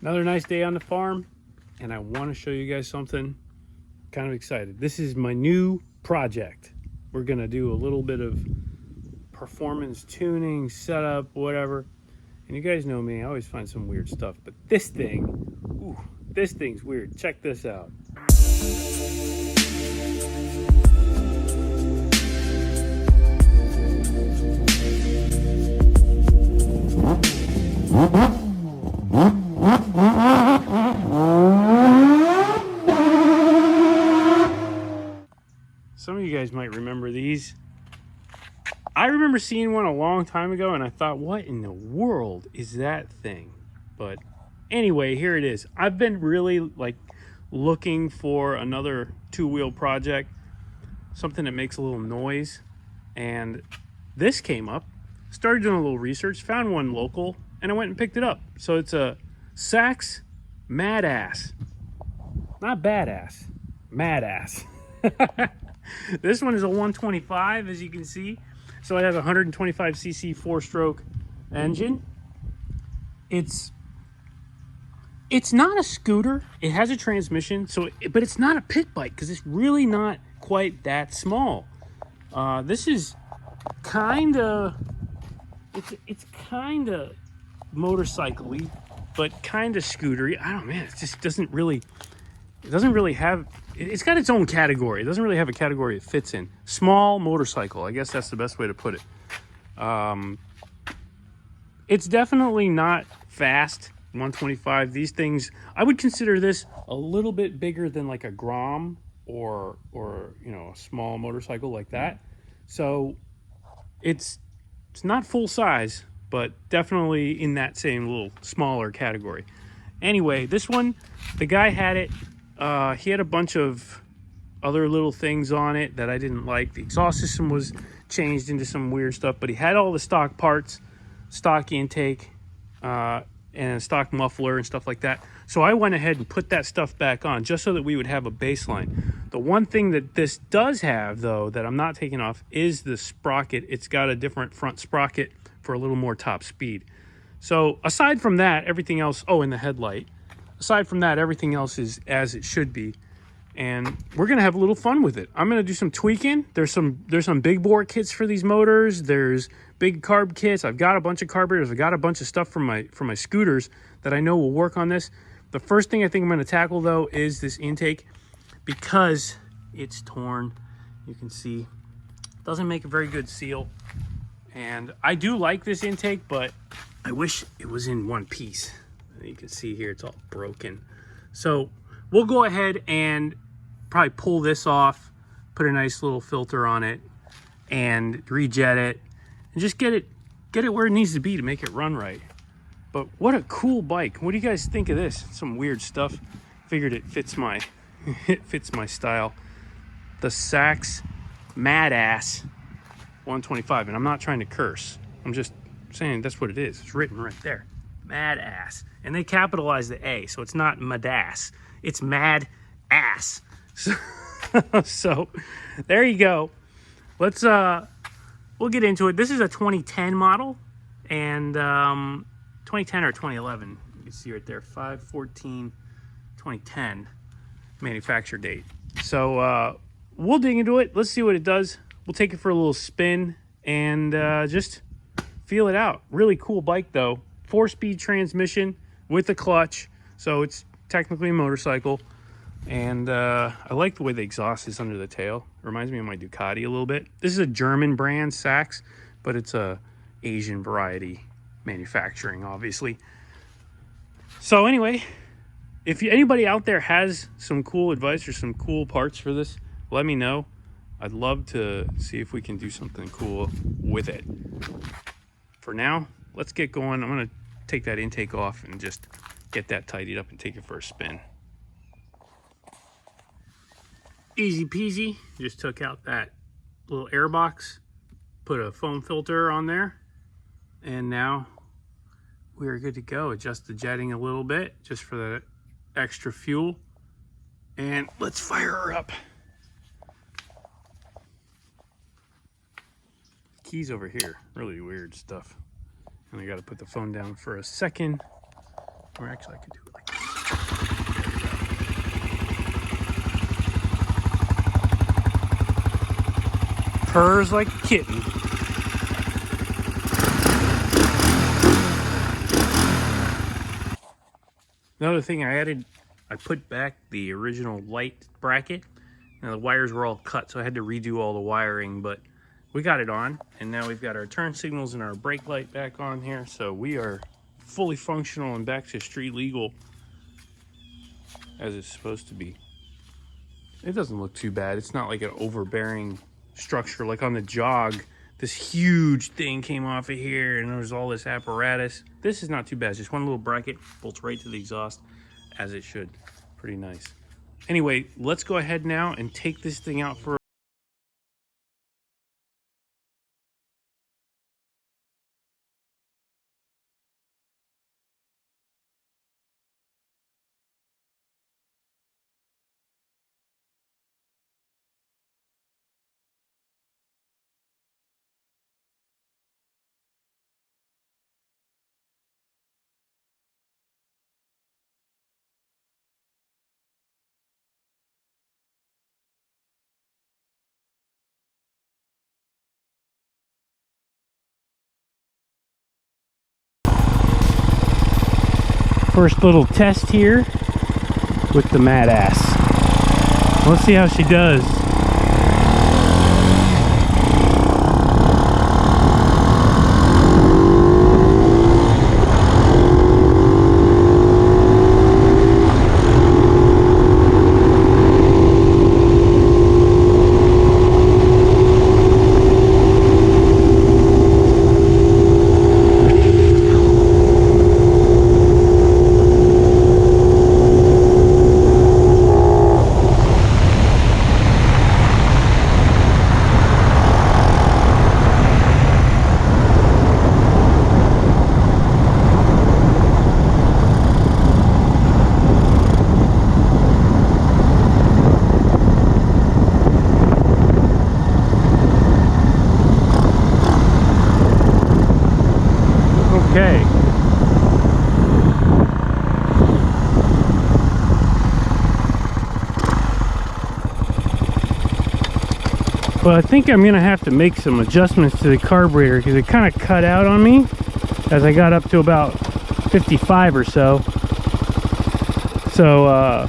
Another nice day on the farm, and I want to show you guys something. Kind of excited. This is my new project. We're gonna do a little bit of performance tuning, setup, whatever. And you guys know me, I always find some weird stuff. But this thing, ooh, this thing's weird. Check this out. Some of you guys might remember these. I remember seeing one a long time ago and I thought, what in the world is that thing? But anyway, here it is. I've been really looking for another two-wheel project, something that makes a little noise. And this came up, started doing a little research, found one local, and I went and picked it up. So it's a Sachs Madass. Not badass, Madass. This one is a 125, as you can see. So it has a 125cc four-stroke engine. It's not a scooter. It has a transmission, but it's not a pit bike because it's really not quite that small. This is kind of it's kind of motorcycle-y, but kind of scootery. I don't know, man. It just doesn't really have. It's got its own category. It doesn't really have a category it fits in. Small motorcycle. I guess that's the best way to put it. It's definitely not fast. 125. These things, I would consider this a little bit bigger than like a Grom or a small motorcycle like that. So it's not full size, but definitely in that same little smaller category. Anyway, this one, the guy had it. He had a bunch of other little things on it that I didn't like. The exhaust system was changed into some weird stuff, but he had all the stock parts, stock intake, and a stock muffler and stuff like that. So I went ahead and put that stuff back on just so that we would have a baseline. The one thing that this does have, though, that I'm not taking off is the sprocket. It's got a different front sprocket for a little more top speed. So aside from that, everything else, and the headlight. Aside from that, everything else is as it should be. And we're going to have a little fun with it. I'm going to do some tweaking. There's some big bore kits for these motors. There's big carb kits. I've got a bunch of carburetors. I've got a bunch of stuff from my scooters that I know will work on this. The first thing I think I'm going to tackle, though, is this intake because it's torn. You can see it doesn't make a very good seal. And I do like this intake, but I wish it was in one piece. You can see here it's all broken. So we'll go ahead and probably pull this off, put a nice little filter on it, and rejet it, and just get it where it needs to be to make it run right. But what a cool bike. What do you guys think of this? Some weird stuff. Figured it fits my style. The Sachs Madass 125. And I'm not trying to curse. I'm just saying that's what it is. It's written right there. Madass. And they capitalize the A, so it's not Madass. It's Mad Ass. So there you go. Let's we'll get into it. This is a 2010 model, and 2010 or 2011. You can see right there, 5/14/2010 manufacture date. So we'll dig into it. Let's see what it does. We'll take it for a little spin and just feel it out. Really cool bike though. 4-speed transmission with a clutch, so it's technically a motorcycle. And I like the way the exhaust is under the tail. It reminds me of my Ducati a little bit. This is a German brand, Sachs, but it's a Asian variety manufacturing, obviously. So anyway, if anybody out there has some cool advice or some cool parts for this, let me know. I'd love to see if we can do something cool with it. For now, let's get going. I'm going to take that intake off and just get that tidied up and take it for a spin. Easy peasy. Just took out that little air box, put a foam filter on there, and now we are good to go. Adjust the jetting a little bit just for the extra fuel, and let's fire her up. Keys over here, really weird stuff. And I got to put the phone down for a second. Or actually, I could do it like this. Purrs like a kitten. Another thing I added, I put back the original light bracket. Now the wires were all cut, so I had to redo all the wiring, but we got it on, and now we've got our turn signals and our brake light back on here, so we are fully functional and back to street legal as it's supposed to be. It doesn't look too bad. It's not like an overbearing structure like on the Jog. This huge thing came off of here and there was all this apparatus. This is not too bad. It's just one little bracket, bolts right to the exhaust as it should. Pretty nice. Anyway, let's go ahead now and take this thing out for first little test here with the Madass. Let's see how she does. Okay. Well, I think I'm gonna have to make some adjustments to the carburetor because it kind of cut out on me as I got up to about 55 or so. So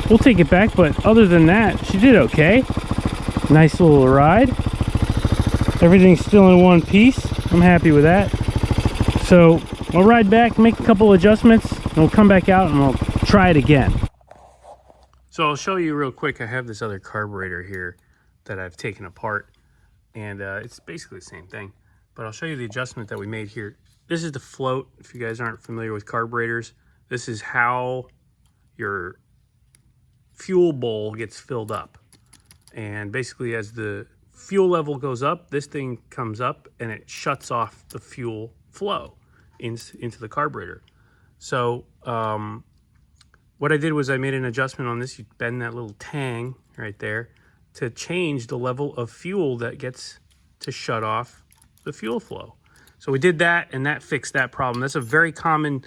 we'll take it back, but other than that, she did okay. Nice little ride. Everything's still in one piece. I'm happy with that. So I'll ride back, make a couple adjustments, and we'll come back out and we'll try it again. So I'll show you real quick. I have this other carburetor here that I've taken apart, and it's basically the same thing. But I'll show you the adjustment that we made here. This is the float. If you guys aren't familiar with carburetors, this is how your fuel bowl gets filled up. And basically as the fuel level goes up, this thing comes up and it shuts off the fuel flow into the carburetor. So what I did was I made an adjustment on this. You bend that little tang right there to change the level of fuel that gets to shut off the fuel flow. So we did that, and that fixed that problem. That's a very common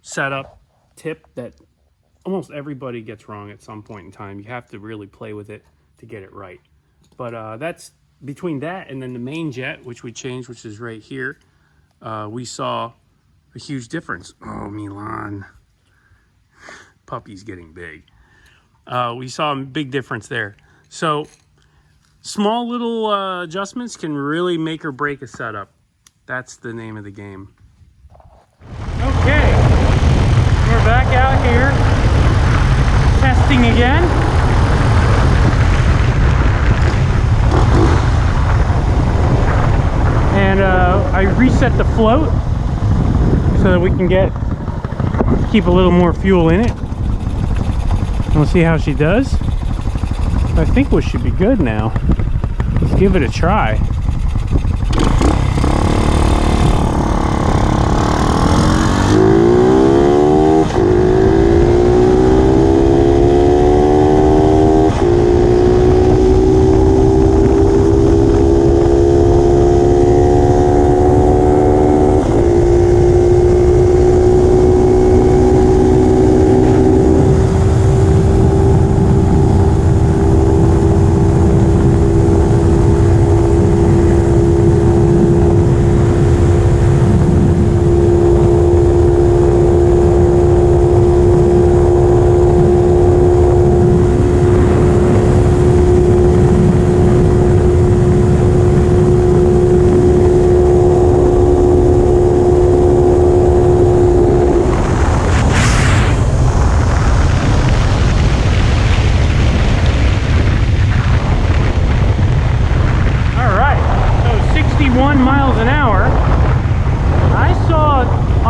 setup tip that almost everybody gets wrong at some point in time. You have to really play with it to get it right. But that's between that and then the main jet, which we changed, which is right here. We saw a huge difference. Oh, Milan. Puppy's getting big. We saw a big difference there. So small little adjustments can really make or break a setup. That's the name of the game. Okay, we're back out here testing again. And I reset the float so that we can keep a little more fuel in it. We'll see how she does. I think we should be good now. Let's give it a try.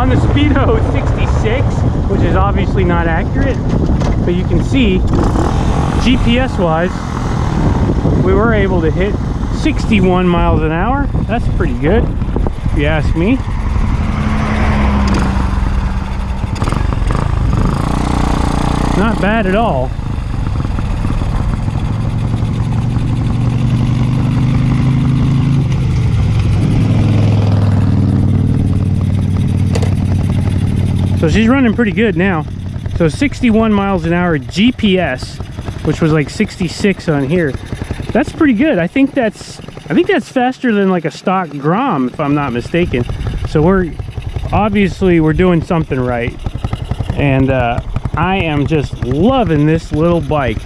on the speedo 66, which is obviously not accurate, but you can see GPS wise we were able to hit 61 miles an hour. That's pretty good if you ask me. Not bad at all. So she's running pretty good now. So 61 miles an hour GPS, which was like 66 on here. That's pretty good. I think that's faster than like a stock Grom, if I'm not mistaken. So we're doing something right. And I am just loving this little bike.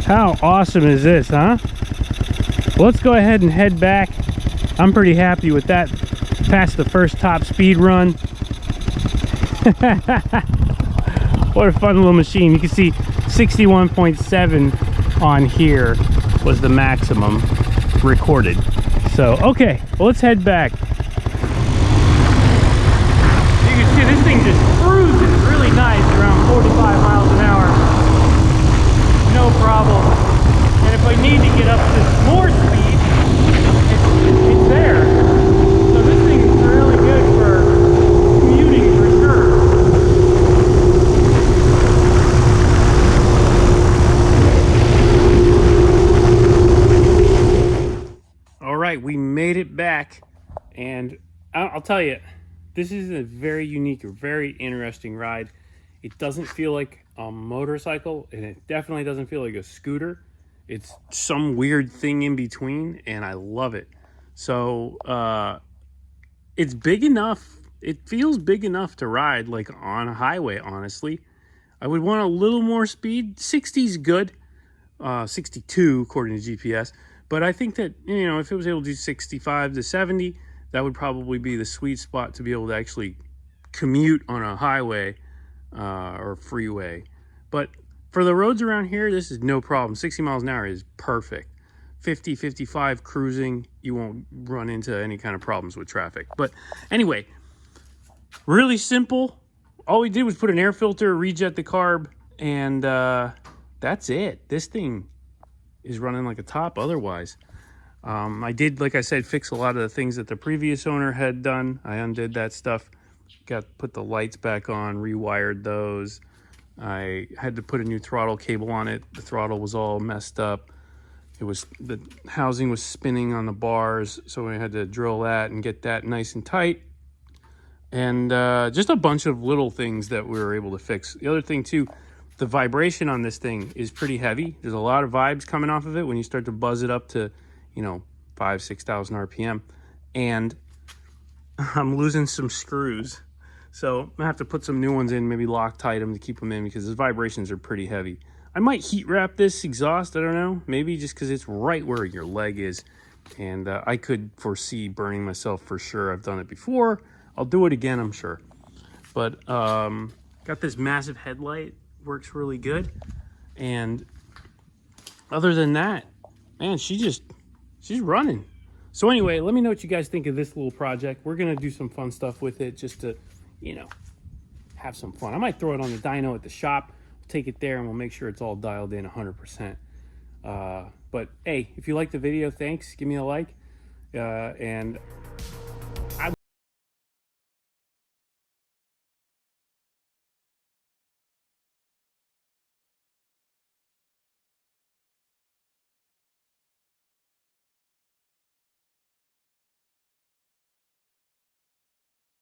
How awesome is this, huh? Well, let's go ahead and head back. I'm pretty happy with that. Past the first top speed run. What a fun little machine. You can see 61.7 on here was the maximum recorded. So, okay, well, let's head back. You can see this thing just cruises really nice around 45 miles an hour. No problem. And if I need to get up to more speed, it's there. So this thing is really good for commuting for sure. All right, we made it back, and I'll tell you, this is a very unique, very interesting ride. It doesn't feel like a motorcycle, and it definitely doesn't feel like a scooter. It's some weird thing in between, and I love it. So it's big enough. It feels big enough to ride like on a highway, honestly. I would want a little more speed. 60 is good. 62 according to GPS. But I think that, you know, if it was able to do 65 to 70, that would probably be the sweet spot to be able to actually commute on a highway or freeway. But for the roads around here, this is no problem. 60 miles an hour is perfect. 50, 55 cruising, you won't run into any kind of problems with traffic. But anyway, really simple. All we did was put an air filter, rejet the carb, and that's it. This thing is running like a top otherwise. I did, like I said, fix a lot of the things that the previous owner had done. I undid that stuff, put the lights back on, rewired those. I had to put a new throttle cable on it. The throttle was all messed up. The housing was spinning on the bars, so I had to drill that and get that nice and tight. And just a bunch of little things that we were able to fix. The other thing too, the vibration on this thing is pretty heavy. There's a lot of vibes coming off of it when you start to buzz it up to, 5,000-6,000 RPM. And I'm losing some screws. So I'm gonna have to put some new ones in, maybe Loctite them to keep them in because the vibrations are pretty heavy. I might heat wrap this exhaust, I don't know. Maybe just because it's right where your leg is. And I could foresee burning myself for sure. I've done it before. I'll do it again, I'm sure. But got this massive headlight. Works really good. And other than that, man, she's running. So anyway, let me know what you guys think of this little project. We're gonna do some fun stuff with it just to, have some fun. I might throw it on the dyno at the shop, take it there, and we'll make sure it's all dialed in 100%. But hey, if you liked the video, thanks. Give me a like. And